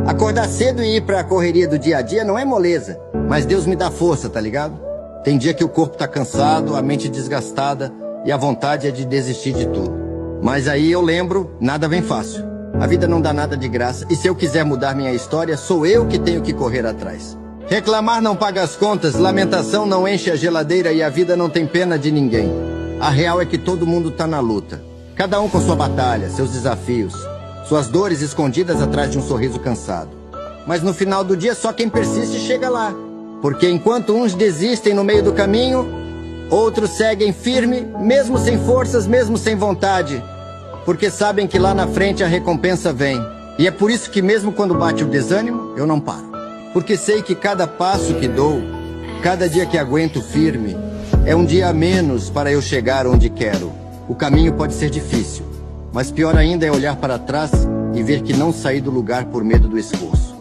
Acordar cedo e ir pra correria do dia a dia não é moleza, mas Deus me dá força, tá ligado? Tem dia que o corpo tá cansado, a mente desgastada e a vontade é de desistir de tudo. Mas aí eu lembro, nada vem fácil. A vida não dá nada de graça e se eu quiser mudar minha história, sou eu que tenho que correr atrás. Reclamar não paga as contas, lamentação não enche a geladeira e a vida não tem pena de ninguém. A real é que todo mundo tá na luta. Cada um com sua batalha, seus desafios, suas dores escondidas atrás de um sorriso cansado. Mas no final do dia só quem persiste chega lá. Porque enquanto uns desistem no meio do caminho, outros seguem firme, mesmo sem forças, mesmo sem vontade. Porque sabem que lá na frente a recompensa vem. E é por isso que mesmo quando bate o desânimo, eu não paro. Porque sei que cada passo que dou, cada dia que aguento firme, é um dia a menos para eu chegar onde quero. O caminho pode ser difícil, mas pior ainda é olhar para trás e ver que não saí do lugar por medo do esforço.